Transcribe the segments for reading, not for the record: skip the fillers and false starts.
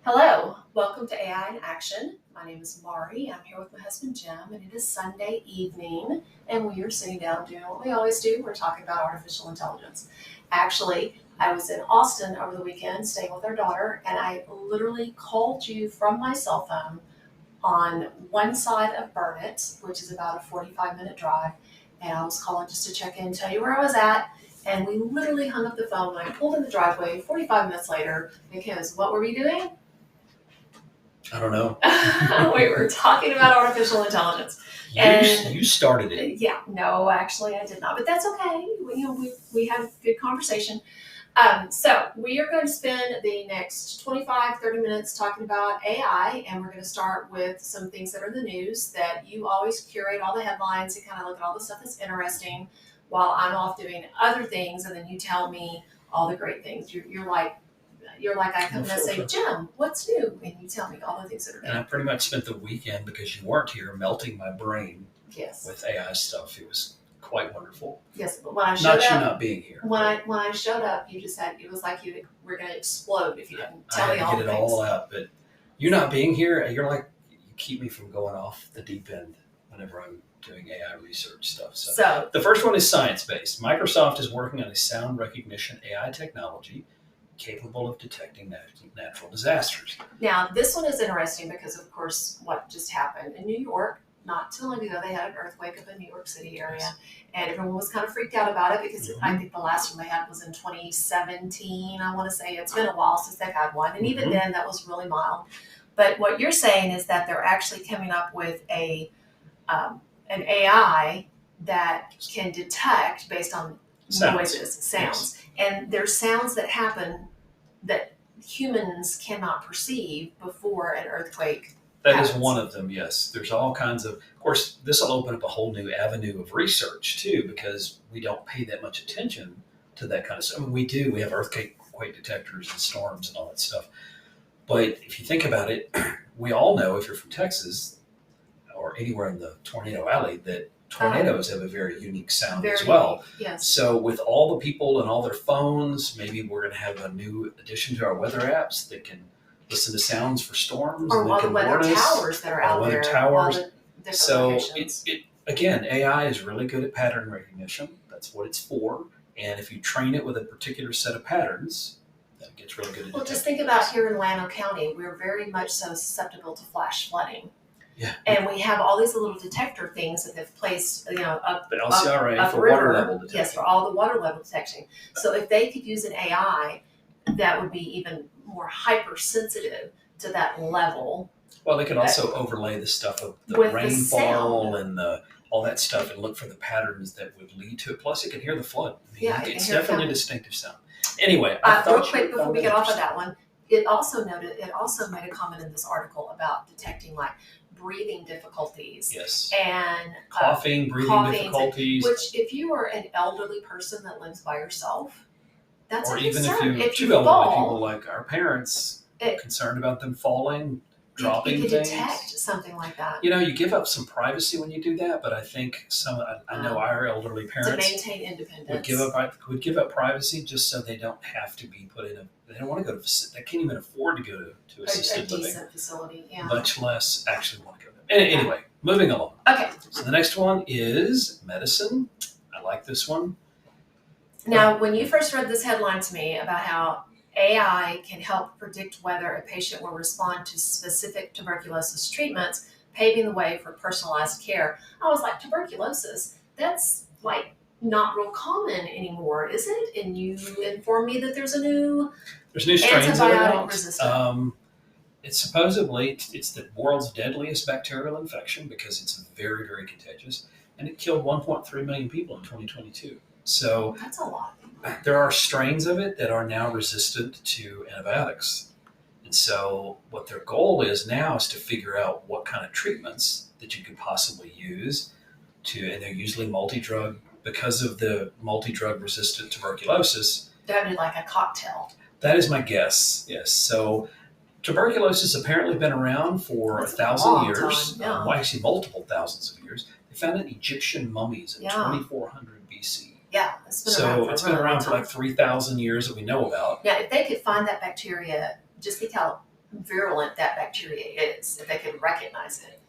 Hello, welcome to AI in Action. My name is Maurie. I'm here with my husband Jim, and it is Sunday evening, and we are sitting down doing what we always do. We're talking about artificial intelligence. Actually, I was in Austin over the weekend staying with our daughter, and I literally called you from my cell phone on one side of Burnett, which is about a 45-minute drive, and I was calling just to check in, tell you where I was at, and we literally hung up the phone when I pulled in the driveway 45 minutes later because what were we doing? I don't know. We were talking about artificial intelligence. You started it. Yeah, no, actually I did not, but that's okay. We had a good conversation. So we are going to spend the next 25, 30 minutes talking about AI, and we're going to start with some things that are in the news that you always curate all the headlines and kind of look at all the stuff that's interesting while I'm off doing other things, and then you tell me all the great things. You're like I come and I say, Jim, what's new? And you tell me all the things that are new. And I pretty much spent the weekend, because you weren't here, melting my brain Yes. with AI stuff. It was quite wonderful. Yes, but when I showed Not you up, not being here. when I showed up, you just had it was like you were going to explode if you didn't tell I me had all to the get it things. all out. But you not being here, you're like, you keep me from going off the deep end whenever I'm doing AI research stuff. So The first one is science-based. Microsoft is working on a sound recognition AI technology capable of detecting natural disasters. now this one is interesting because, of course, what just happened in New York not too long ago, they had an earthquake up in New York City area, and everyone was kind of freaked out about it because I think the last one they had was in 2017. I want to say it's been a while since they've had one, and even then that was really mild. But what you're saying is that they're actually coming up with an AI that can detect based on noises, sounds, and there's sounds that happen that humans cannot perceive before an earthquake. That is one of them, yes. There's all kinds of course, this will open up a whole new avenue of research too, because we don't pay that much attention to that kind of stuff. I mean, we do, we have earthquake detectors and storms and all that stuff. But if you think about it, we all know, if you're from Texas or anywhere in the Tornado Alley, that tornadoes have a very unique sound as well. Yes. So with all the people and all their phones, maybe we're going to have a new addition to our weather apps that can listen to sounds for storms. Or all the weather towers that are out there. Towers. All the So again, AI is really good at pattern recognition. That's what it's for. And if you train it with a particular set of patterns, then it gets really good at. Well, just think about here in Llano County, we're very much so susceptible to flash flooding. Yeah. And we have all these little detector things that they've placed, up the LCRA up for river, water level detection. Yes, for all the water level detection. So if they could use an AI, that would be even more hypersensitive to that level. Well, they could also overlay the stuff of the with rainfall and all that stuff and look for the patterns that would lead to it. Plus, it can hear the flood. I mean, Yeah, it's definitely a distinctive sound. Anyway, real quick before we get off of that one, it also made a comment in this article about detecting like breathing difficulties. Yes. And coughing, breathing difficulties. Which, if you are an elderly person that lives by yourself, that's or a even concern. if you're two elderly people like our parents, concerned about them falling, dropping you could things. Detect something like that. You give up some privacy when you do that, but I think I know our elderly parents to maintain independence would give up privacy just so they don't have to be put in they don't want to go to, they can't even afford to go to assisted living. A decent facility, yeah. Much less actually want to go there. Anyway, moving along. Okay. So the next one is medicine. I like this one. Now, when you first read this headline to me about how AI can help predict whether a patient will respond to specific tuberculosis treatments, paving the way for personalized care, I was like, tuberculosis? That's like not real common anymore, is it? And you informed me that there's new strains antibiotic resistant. It's supposedly it's the world's deadliest bacterial infection because it's very, very contagious, and it killed 1.3 million people in 2022. So that's a lot. There are strains of it that are now resistant to antibiotics. And so what their goal is now is to figure out what kind of treatments that you could possibly use and they're usually multi-drug. Because of the multi-drug resistant tuberculosis. That would be like a cocktail. That is my guess, yes. So tuberculosis has apparently been around for 1,000 years. Well, actually multiple thousands of years. They found it in Egyptian mummies in 2400 BC. Yeah, it's been around for like 3,000 years that we know about. Yeah, if they could find that bacteria, just think how virulent that bacteria is, if they can recognize it.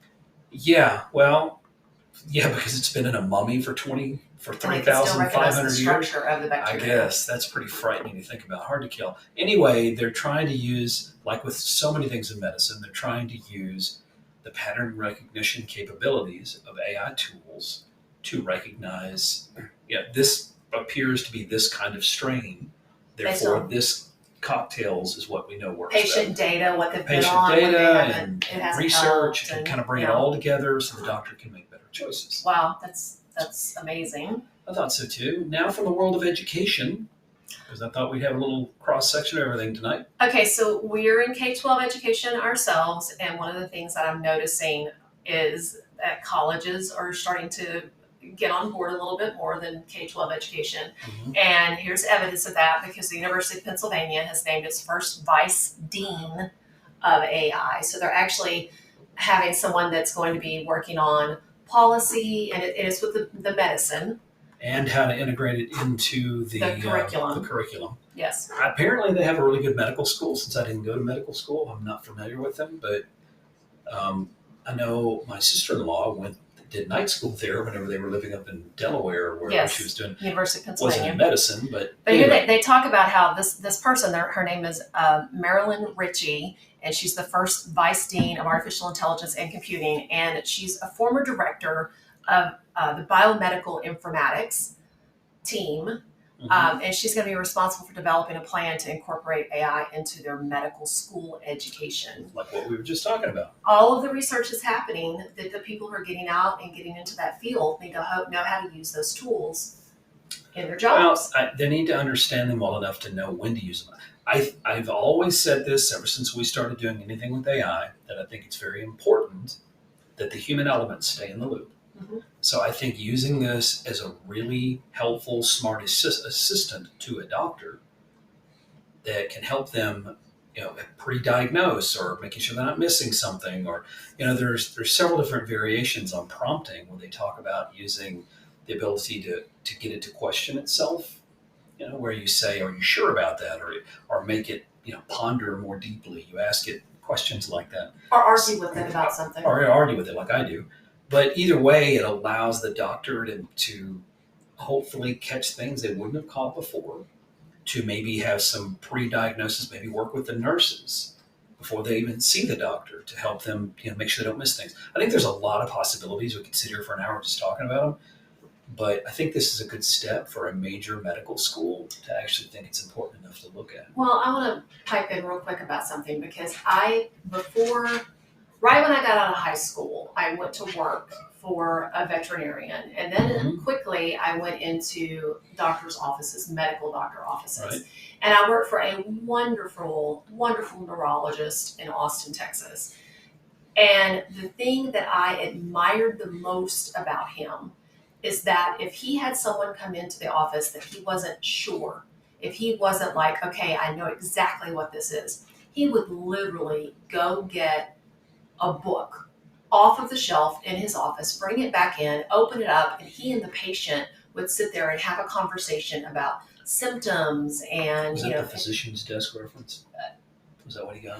Yeah, well, yeah, because it's been in a mummy for And they can still recognize the 3,500 years. structure of the I bacteria. guess that's pretty frightening to think about. Hard to kill. Anyway, they're trying to use, like with so many things in medicine, they're trying to use the pattern recognition capabilities of AI tools to recognize, yeah, this appears to be this kind of strain. Based Therefore, on this cocktails is what we know works patient better. data, what they've been Patient on, when they data haven't, it and hasn't research helped, and kind of bring you it know. all together so the doctor can make better choices. Wow, that's amazing. I thought so too. Now from the world of education, because I thought we'd have a little cross section of everything tonight. Okay, so we're in K-12 education ourselves, and one of the things that I'm noticing is that colleges are starting to get on board a little bit more than K-12 education. Mhm. And here's evidence of that because the University of Pennsylvania has named its first vice dean of AI. So they're actually having someone that's going to be working on policy, and it is with the medicine. And how to integrate it into the curriculum. The curriculum. Yes. Apparently, they have a really good medical school. Since I didn't go to medical school, I'm not familiar with them. But I know my sister-in-law did night school there whenever they were living up in Delaware, where Yes. she was doing. University of Wasn't Pennsylvania. in medicine, but here anyway. they talk about how this person, her name is Marilyn Ritchie, and she's the first vice dean of artificial intelligence and computing, and she's a former director of the biomedical informatics team. Mhm. And she's going to be responsible for developing a plan to incorporate AI into their medical school education. Like what we were just talking about. All of the research is happening that the people who are getting out and getting into that field need to know how to use those tools in their jobs. Well, they need to understand them well enough to know when to use them. I've always said this ever since we started doing anything with AI, that I think it's very important that the human elements stay in the loop. Mm-hmm. So I think using this as a really helpful, smart assistant to a doctor that can help them, pre-diagnose or making sure they're not missing something, or there's several different variations on prompting when they talk about using the ability to get it to question itself. Where you say, "Are you sure about that?" or make it ponder more deeply. You ask it questions like that, or argue with it about something, or argue with it like I do. But either way, it allows the doctor to hopefully catch things they wouldn't have caught before, to maybe have some pre-diagnosis, maybe work with the nurses before they even see the doctor to help them make sure they don't miss things. I think there's a lot of possibilities. We could sit here for an hour just talking about them. But I think this is a good step for a major medical school to actually think it's important enough to look at. Well, I want to pipe in real quick about something because right when I got out of high school, I went to work for a veterinarian. And then quickly I went into doctor's offices, medical doctor offices. Right. And I worked for a wonderful, wonderful neurologist in Austin, Texas. And the thing that I admired the most about him is that if he had someone come into the office that he wasn't sure, if he wasn't like, okay, I know exactly what this is, he would literally go get a book off of the shelf in his office, bring it back in, open it up, and he and the patient would sit there and have a conversation about symptoms and, Was that the physician's desk reference? Was that what he got?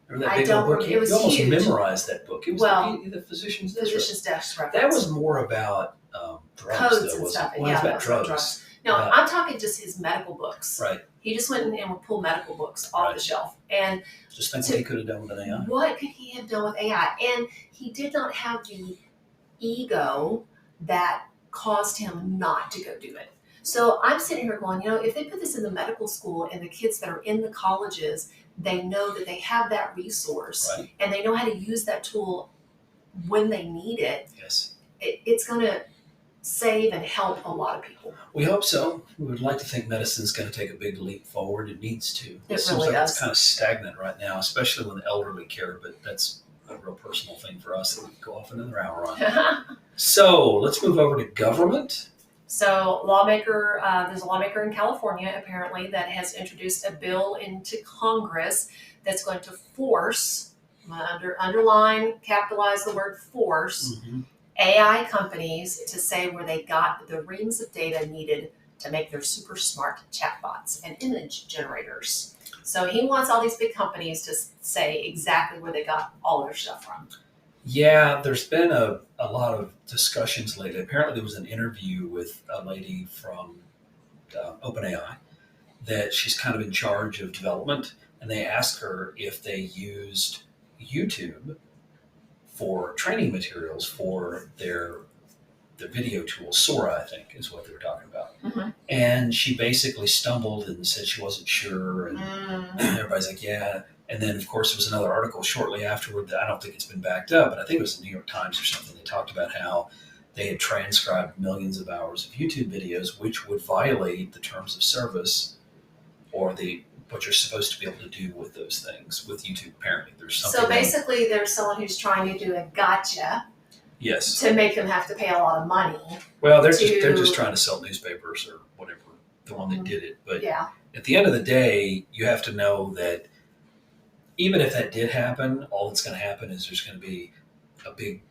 Remember that I big don't old book? remember. It was you almost huge. memorized that book. It was the physician's desk reference. Desk reference. That was more about drugs, codes though, and stuff. Well, Yeah, about drugs. No, I'm talking just his medical books. Right. He just went and would pull medical books off the shelf. And just think what he could have done with an AI. What could he have done with AI? And he did not have the ego that caused him not to go do it. So I'm sitting here going, if they put this in the medical school and the kids that are in the colleges, they know that they have that resource, right, and they know how to use that tool when they need it. Yes. It's going to save and help a lot of people. We hope so. We would like to think medicine's going to take a big leap forward. It needs to. It seems really like does. It's kind of stagnant right now, especially with elderly care, but that's a real personal thing for us that we could go off another hour on. So let's move over to government. So there's a lawmaker in California apparently that has introduced a bill into Congress that's going to force, underline, capitalize the word force, AI companies to say where they got the reams of data needed to make their super smart chatbots and image generators. So he wants all these big companies to say exactly where they got all their stuff from. Yeah, there's been a lot of discussions lately. Apparently, there was an interview with a lady from OpenAI that she's kind of in charge of development, and they asked her if they used YouTube for training materials for their video tool. Sora, I think, is what they were talking about. Mm-hmm. And she basically stumbled and said she wasn't sure, and everybody's like, yeah. And then, of course, there was another article shortly afterward that I don't think it's been backed up, but I think it was the New York Times or something. They talked about how they had transcribed millions of hours of YouTube videos, which would violate the terms of service or what you're supposed to be able to do with those things with YouTube. Apparently, there's something. So basically, there's someone who's trying to do a gotcha. Yes. To make them have to pay a lot of money. Well, they're just trying to sell newspapers or whatever, the one that did it. But yeah. At the end of the day, you have to know that even if that did happen, all that's going to happen is there's going to be a big,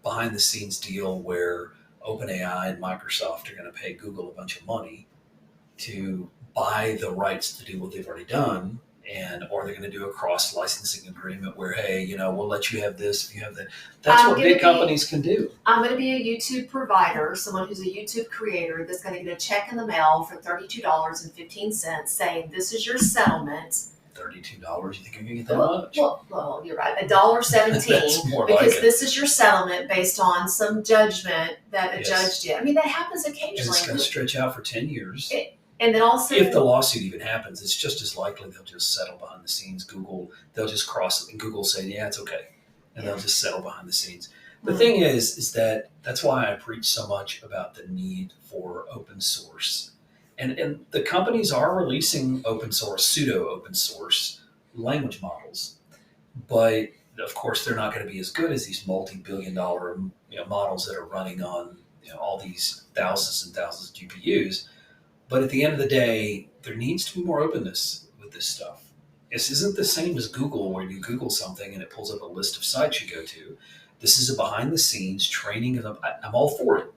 behind the scenes deal where OpenAI and Microsoft are going to pay Google a bunch of money to buy the rights to do what they've already done. Or they're going to do a cross licensing agreement where, hey, we'll let you have this if you have that. That's what big companies can do. I'm going to be a YouTube provider, someone who's a YouTube creator that's going to get a check in the mail for $32.15 saying this is your settlement. $32? You think you're going to get that much? Well, you're right. $1.17 because this is your settlement based on some judgment that a judge did. I mean, that happens occasionally. And it's going to stretch out for 10 years. And then also, if the lawsuit even happens, it's just as likely they'll just settle behind the scenes. They'll just cross it, and Google say, yeah, it's okay. And they'll just settle behind the scenes. The thing is that's why I preach so much about the need for open source. And the companies are releasing open source, pseudo open source language models. But of course, they're not going to be as good as these multi-billion-dollar models that are running on all these thousands and thousands of GPUs. But at the end of the day, there needs to be more openness with this stuff. This isn't the same as Google, where you Google something and it pulls up a list of sites you go to. This is a behind-the-scenes training. I'm all for it.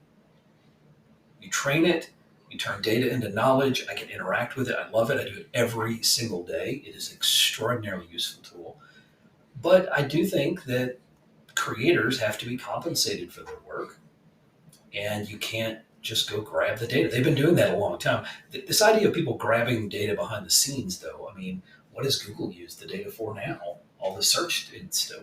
You train it, you turn data into knowledge. I can interact with it. I love it. I do it every single day. It is an extraordinarily useful tool. But I do think that creators have to be compensated for their work, and you can't just go grab the data. They've been doing that a long time. This idea of people grabbing data behind the scenes, though, I mean, what does Google use the data for now? All the search stuff.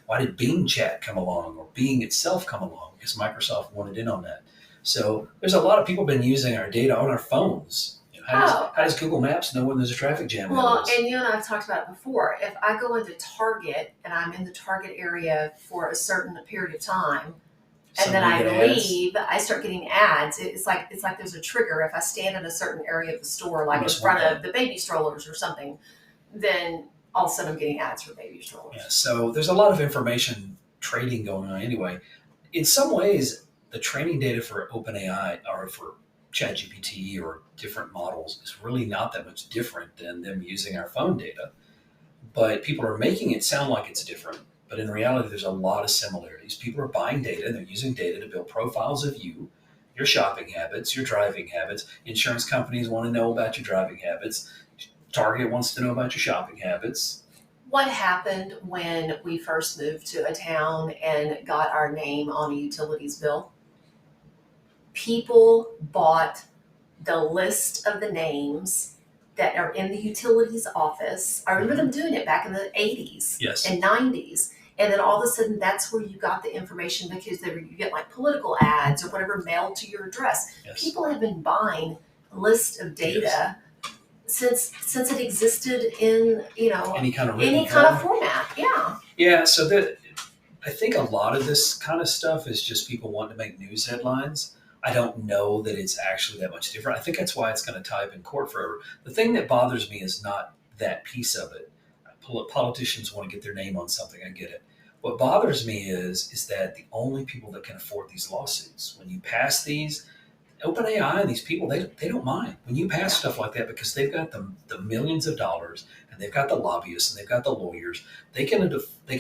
Why did Bing Chat come along, or Bing itself come along? Because Microsoft wanted in on that. So there's a lot of people been using our data on our phones. How does Google Maps know when there's a traffic jam? Well, and you and I have talked about it before. If I go into Target and I'm in the Target area for a certain period of time, and then I leave, I start getting ads. It's like there's a trigger. If I stand in a certain area of the store, like in front of the baby strollers or something, then all of a sudden I'm getting ads for baby strollers. Yeah, so there's a lot of information trading going on anyway. In some ways, the training data for OpenAI or for ChatGPT or different models is really not that much different than them using our phone data. But people are making it sound like it's different. But in reality, there's a lot of similarities. People are buying data, and they're using data to build profiles of you, your shopping habits, your driving habits. Insurance companies want to know about your driving habits. Target wants to know about your shopping habits. What happened when we first moved to a town and got our name on a utilities bill? People bought the list of the names that are in the utilities office. I remember them doing it back in the 80s and 90s. And then all of a sudden, that's where you got the information because you get like political ads or whatever mailed to your address. Yes. People have been buying a list of data since it existed in any kind of format. Yeah. Yeah. So I think a lot of this kind of stuff is just people wanting to make news headlines. I don't know that it's actually that much different. I think that's why it's going to tie up in court forever. The thing that bothers me is not that piece of it. Politicians want to get their name on something. I get it. What bothers me is that the only people that can afford these lawsuits, when you pass these, OpenAI and these people, they don't mind when you pass stuff like that because they've got the millions of dollars and they've got the lobbyists and they've got the lawyers. They can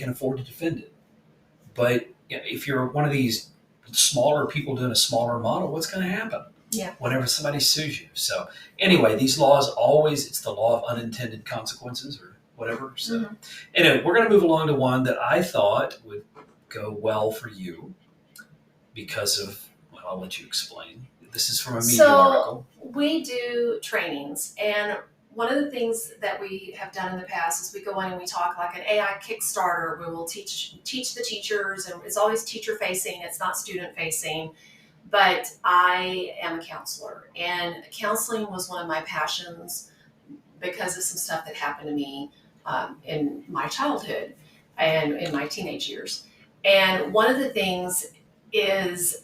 afford to defend it. But if you're one of these smaller people doing a smaller model, what's going to happen? Yeah. whenever somebody sues you. So anyway, these laws always, it's the law of unintended consequences or whatever. So anyway, we're going to move along to one that I thought would go well for you because of, well, I'll let you explain. This is from a Medium article. We do trainings, and one of the things that we have done in the past is we go in and we talk like an AI Kickstarter. We will teach the teachers, and it's always teacher facing. It's not student facing. But I am a counselor, and counseling was one of my passions because of some stuff that happened to me in my childhood and in my teenage years. And one of the things is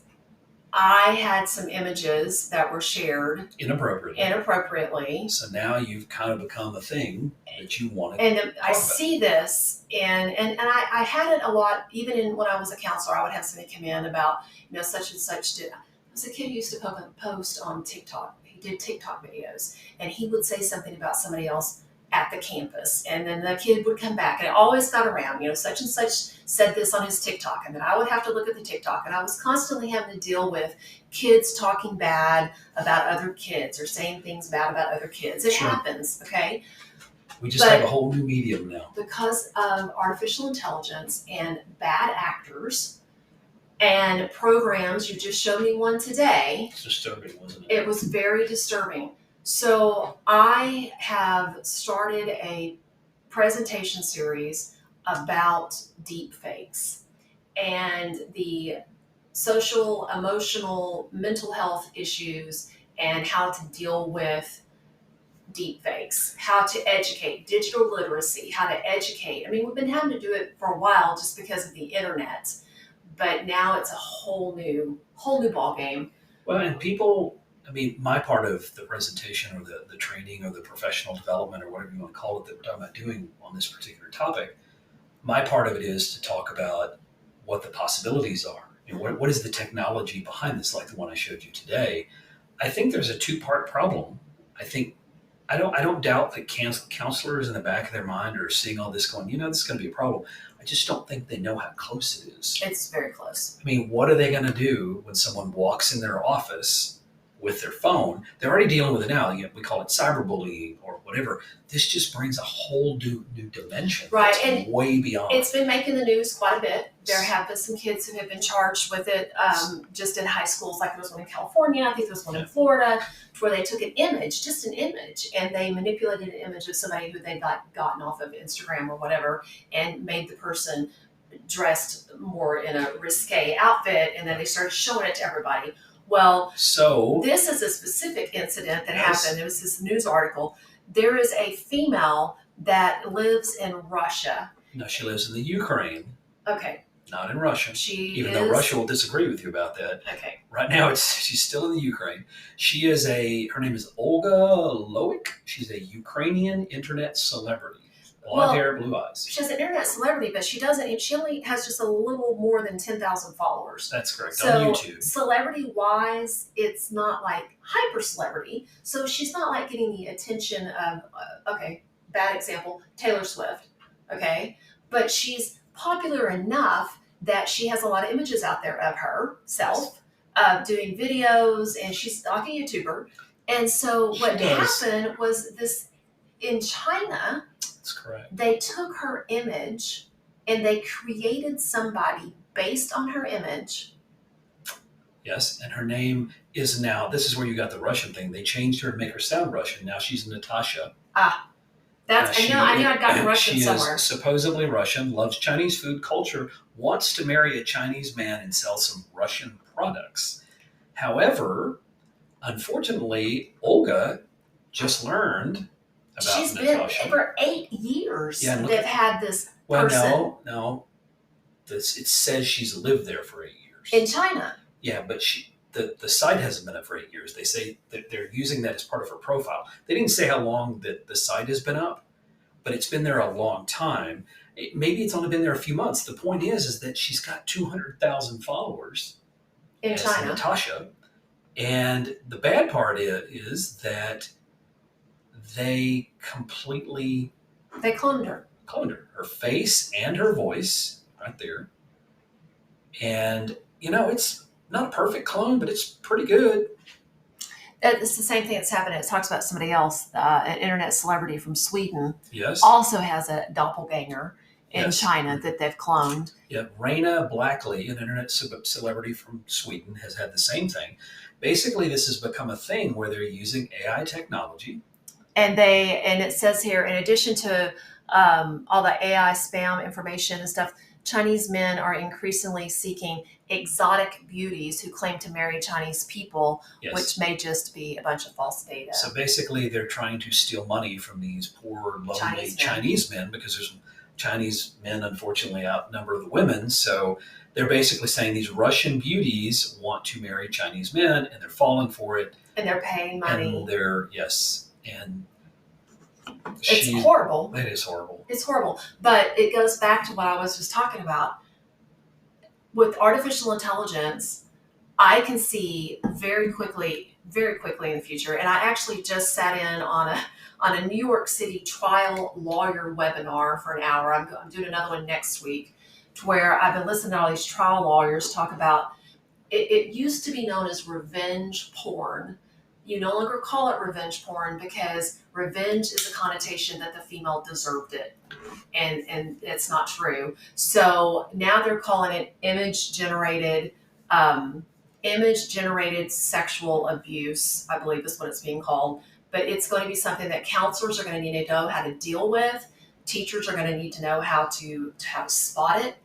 I had some images that were shared inappropriately. So now you've kind of become a thing that you wanted. And I see this, and I had it a lot, even when I was a counselor. I would have somebody come in about, such and such did. I was a kid who used to post on TikTok. He did TikTok videos, and he would say something about somebody else at the campus, and then the kid would come back, and it always got around, such and such said this on his TikTok, and then I would have to look at the TikTok, and I was constantly having to deal with kids talking bad about other kids or saying things bad about other kids. It happens, okay? We just have a whole new medium now. Because of artificial intelligence and bad actors and programs, you just showed me one today. It's disturbing, wasn't it? It was very disturbing. So I have started a presentation series about deep fakes and the social, emotional, mental health issues and how to deal with deep fakes, how to educate, digital literacy, how to educate. I mean, we've been having to do it for a while just because of the internet, but now it's a whole new ball game. Well, and people, I mean, my part of the presentation or the training or the professional development or whatever you want to call it that we're talking about doing on this particular topic, my part of it is to talk about what the possibilities are and what is the technology behind this, like the one I showed you today. I think there's a two-part problem. I don't doubt that counselors in the back of their mind are seeing all this going, this is going to be a problem. I just don't think they know how close it is. It's very close. I mean, what are they going to do when someone walks in their office with their phone? They're already dealing with it now. We call it cyberbullying or whatever. This just brings a whole new dimension. Right. That's and way beyond. It's been making the news quite a bit. There have been some kids who have been charged with it just in high schools. Like there was one in California, I think there was one in Florida, where they took an image, just an image, and they manipulated an image of somebody who they gotten off of Instagram or whatever, and made the person dressed more in a risque outfit, and then they started showing it to everybody. Well, so this is a specific incident that happened. It was this news article. There is a female that lives in Russia. No, she lives in the Ukraine. Okay. Not in Russia. Even though Russia will disagree with you about that. Okay. Right now, she's still in the Ukraine. She is her name is Olga Loic. She's a Ukrainian internet celebrity. Blonde hair, blue eyes. She's an internet celebrity, but she only has just a little more than 10,000 followers. That's correct, on YouTube. Celebrity-wise, it's not like hyper celebrity. So she's not like getting the attention of, bad example, Taylor Swift, okay? But she's popular enough that she has a lot of images out there of herself doing videos, and she's like a YouTuber. And so what happened was this in China. That's correct. They took her image and they created somebody based on her image. Yes, and her name is now, this is where you got the Russian thing. They changed her to make her sound Russian. Now she's Natasha. I knew I'd gotten Russian somewhere. She is supposedly Russian, loves Chinese food culture, wants to marry a Chinese man and sell some Russian products. However, unfortunately, Olga just learned about She's Natasha. been for 8 years. Yeah, they've had this well, person. No. It says she's lived there for 8 years. In China. Yeah, but the site hasn't been up for 8 years. They say that they're using that as part of her profile. They didn't say how long that the site has been up, but it's been there a long time. Maybe it's only been there a few months. The point is that she's got 200,000 followers in China. Natasha. And the bad part is that they completely... They cloned her. Her face and her voice right there. And, it's not a perfect clone, but it's pretty good. It's the same thing that's happening. It talks about somebody else, an internet celebrity from Sweden, Yes. also has a doppelganger in Yes. China that they've cloned. Yeah, Raina Blackley, an internet celebrity from Sweden, has had the same thing. Basically, this has become a thing where they're using AI technology. And it says here, in addition to all the AI spam information and stuff, Chinese men are increasingly seeking exotic beauties who claim to marry Chinese people, Yes. which may just be a bunch of false data. So basically, they're trying to steal money from these poor, lonely Chinese men because there's Chinese men, unfortunately, outnumber the women. So they're basically saying these Russian beauties want to marry Chinese men, and they're falling for it. And they're paying money. And they're, yes. And it's horrible. It is horrible. It's horrible. But it goes back to what I was just talking about. With artificial intelligence, I can see very quickly in the future. And I actually just sat in on a New York City trial lawyer webinar for an hour. I'm doing another one next week, to where I've been listening to all these trial lawyers talk about it used to be known as revenge porn. You no longer call it revenge porn because revenge is a connotation that the female deserved it. And it's not true. So now they're calling it image generated sexual abuse, I believe is what it's being called. But it's going to be something that counselors are going to need to know how to deal with. Teachers are going to need to know how to spot it.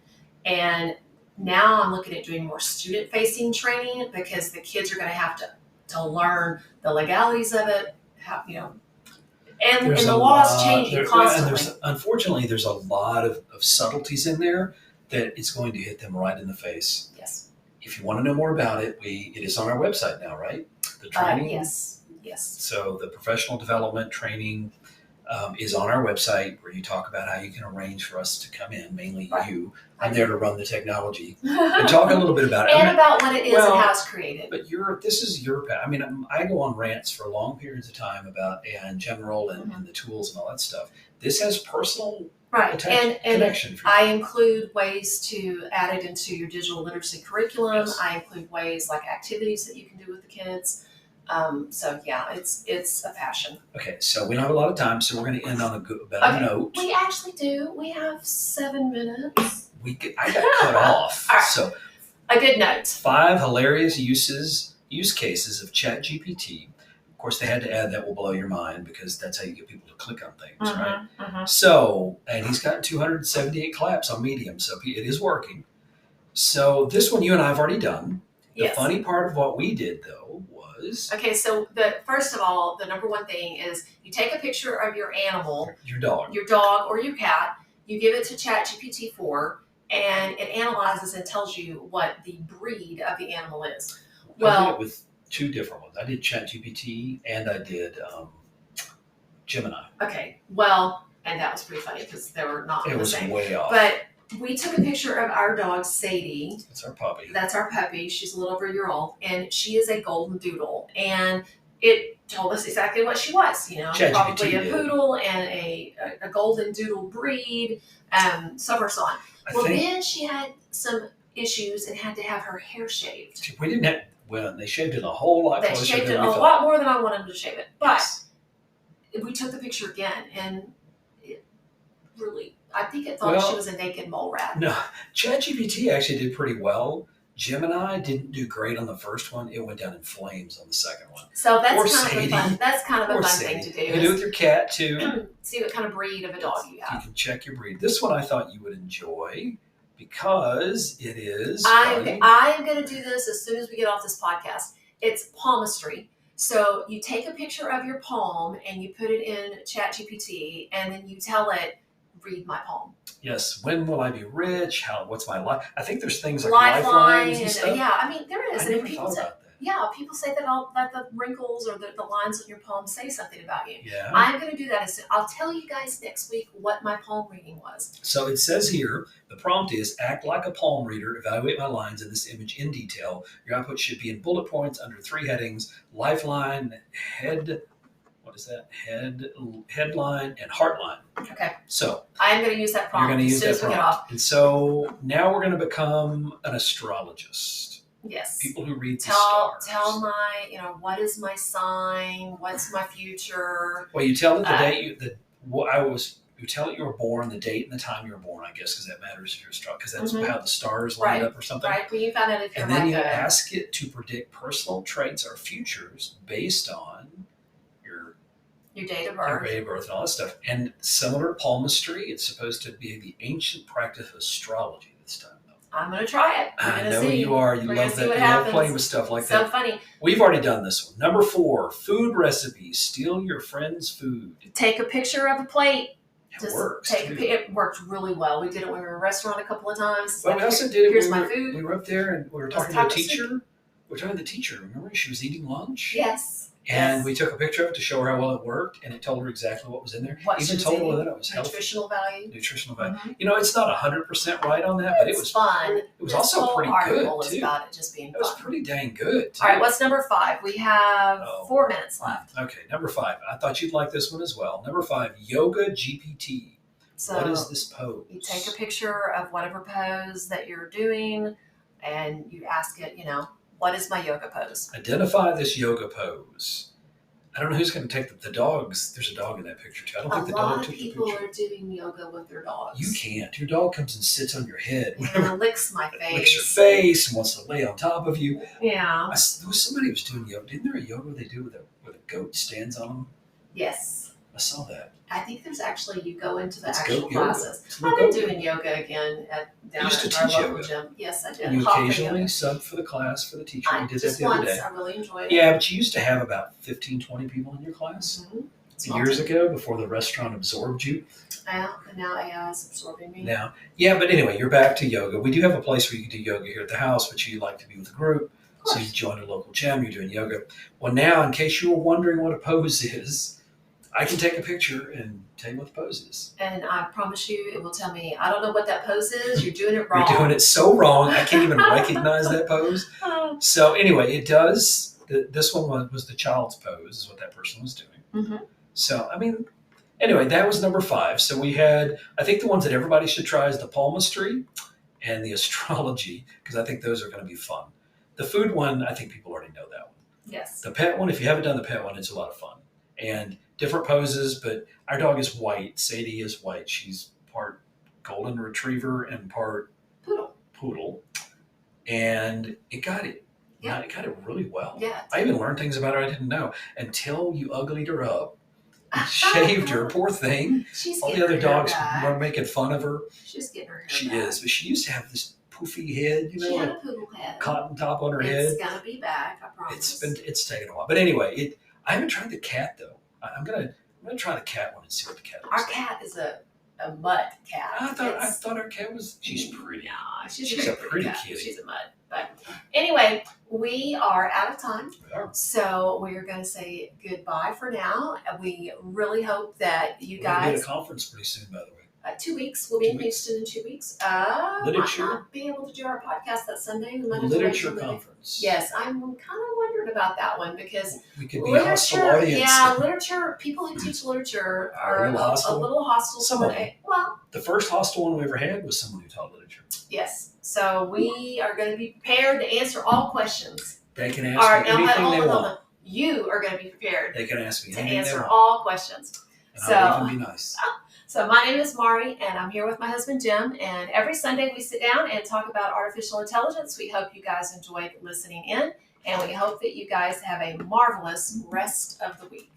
And now I'm looking at doing more student-facing training because the kids are going to have to learn the legalities of it, and the law's changing constantly. And unfortunately, there's a lot of subtleties in there that it's going to hit them right in the face. Yes. If you want to know more about it, it is on our website now, right? The training. Yes. So the professional development training is on our website, where you talk about how you can arrange for us to come in, mainly you. I'm there to run the technology and talk a little bit about it. And about what it is and how it's created. But this is your path. I mean, I go on rants for long periods of time about AI in general and the tools and all that stuff. This has personal connection for you. I include ways to add it into your digital literacy curriculum. Yes. I include ways like activities that you can do with the kids. So yeah, it's a passion. Okay, so we don't have a lot of time, so we're going to end on a better note. We actually do. We have 7 minutes. I got cut off. All right. So a good note. 5 hilarious use cases of ChatGPT. Of course, they had to add that will blow your mind because that's how you get people to click on things, right? So, and he's got 278 claps on Medium, so it is working. So this one you and I have already done. The funny part of what we did, though, was... Okay, so first of all, the number one thing is you take a picture of your animal. Your dog or your cat. You give it to ChatGPT 4, and it analyzes and tells you what the breed of the animal is. Well, I did it with 2 different ones. I did ChatGPT and I did Gemini. Okay, well, and that was pretty funny because they were not the same. It was way off. But we took a picture of our dog, Sadie. That's our puppy. She's a little over a year old, and she is a golden doodle. And it told us exactly what she was. Probably a poodle and a golden doodle breed, so forth, so on. Then she had some issues and had to have her hair shaved. We didn't have... Well, they shaved it a whole lot. They shaved it a lot more than I wanted them to shave it. But we took the picture again, and it really... I think it thought she was a naked mole rat. No, ChatGPT actually did pretty well. Gemini didn't do great on the first one. It went down in flames on the second one. So that's kind of a fun thing to do. You can do it with your cat too. See what kind of breed of a dog you have. You can check your breed. This one I thought you would enjoy because it is. I'm going to do this as soon as we get off this podcast. It's palmistry. So you take a picture of your palm and you put it in ChatGPT, and then you tell it, read my palm. Yes. When will I be rich? What's my life? I think there's things like lifelines and stuff. Yeah, I mean, there is. I never thought about that. Yeah, people say that the wrinkles or the lines on your palm say something about you. Yeah. I'm going to do that. I'll tell you guys next week what my palm reading was. So it says here, the prompt is, act like a palm reader, evaluate my lines in this image in detail. Your output should be in bullet points under 3 headings: lifeline, headline, and heartline. Okay. So I'm going to use that prompt as soon as we get off. And so now we're going to become an astrologist. Yes. People who read the Tell stars. my, what is my sign? What's my future? Well, you tell it the date you tell it you were born, the date and the time you were born, I guess, because that matters if you're a star, because that's how the stars lined up or something. Right. Well, you found out if you're And then like you ask it to predict personal traits or futures based on your your date of birth and all that stuff. And similar to palmistry, it's supposed to be the ancient practice of astrology this time. I'm going to try it. I know you are. You love that. You love playing with stuff like that. So funny. We've already done this one. Number 4, food recipes. Steal your friend's food. Take a picture of a plate. It works. It worked really well. We did it when we were in a restaurant a couple of times. Well, we also did it. Here's my food. We were up there and we were talking to a teacher. We were talking to the teacher. Remember, she was eating lunch. Yes. And we took a picture of it to show her how well it worked, and it told her exactly what was in there. Even told her that it was healthy. Nutritional value. It's not 100% right on that, but it was fun. It was also pretty good too. About it just being fun. It was pretty dang good too. All right, what's number 5? We have 4 minutes left. Okay, number 5. I thought you'd like this one as well. Number 5, Yoga GPT. So what is this pose? You take a picture of whatever pose that you're doing, and you ask it, what is my yoga pose? Identify this yoga pose. I don't know who's going to take the dogs. There's a dog in that picture too. I don't think the dog took the picture. A lot of people are doing yoga with their dogs. You can't. Your dog comes and sits on your head. Yeah, licks my face. Licks your face and wants to lay on top of you. Yeah. There was somebody who was doing yoga. Isn't there a yoga they do where the goat stands on them? Yes. I saw that. I think there's actually, you go into the actual classes. I've been doing yoga again down at our local gym. Yes, I did. You occasionally sub for the class for the teacher. We did that the other day. I really enjoyed it. Yeah, but you used to have about 15, 20 people in your class years ago before the restaurant absorbed you. Yeah, and now AI is absorbing me. Now, yeah, but anyway, you're back to yoga. We do have a place where you can do yoga here at the house, but you like to be with a group. So you join a local gym, you're doing yoga. Well, now, in case you were wondering what a pose is, I can take a picture and tell you what the pose is. And I promise you, it will tell me, I don't know what that pose is. You're doing it wrong. You're doing it so wrong, I can't even recognize that pose. So anyway, it does. This one was the child's pose, is what that person was doing. Mm-hmm. So, anyway, that was number 5. So we had, I think the ones that everybody should try is the palmistry and the astrology, because I think those are going to be fun. The food one, I think people already know that one. Yes. The pet one, if you haven't done the pet one, it's a lot of fun. And different poses, but our dog is white. Sadie is white. She's part golden retriever and part poodle. And it got it. Yeah. It got it really well. Yeah. I even learned things about her I didn't know until you uglied her up. Shaved her, poor thing. All the other dogs were making fun of her. She's getting her hair She back. is, but she used to have this poofy head, She had a poodle head. Cotton top on her head. It's gonna be back, I promise. It's taken a while. But anyway, I haven't tried the cat though. I'm gonna try the cat one and see what the cat looks like. Our cat is a mutt cat. I thought our cat was. She's pretty. Yeah, she's a pretty kitty. She's a mutt. But anyway, we are out of time. We are. So we're going to say goodbye for now. We really hope that you We're guys. going to be at a conference pretty soon, by the way. 2 weeks. We'll be in Houston in 2 weeks. Literature. Might not be able to do our podcast that Sunday. Literature conference. Yes, I'm kind of wondering about that one because we could be a hostile audience. Yeah, literature. People who teach literature are a little hostile. Some of them. Well, the first hostile one we ever had was someone who taught literature. Yes. So we are going to be prepared to answer all questions. They can ask me anything they want. You are going to be prepared. They can ask me anything to answer they want. all questions. And I'll even be nice. So my name is Maurie, and I'm here with my husband, Jim. And every Sunday we sit down and talk about artificial intelligence. We hope you guys enjoyed listening in, and we hope that you guys have a marvelous rest of the week.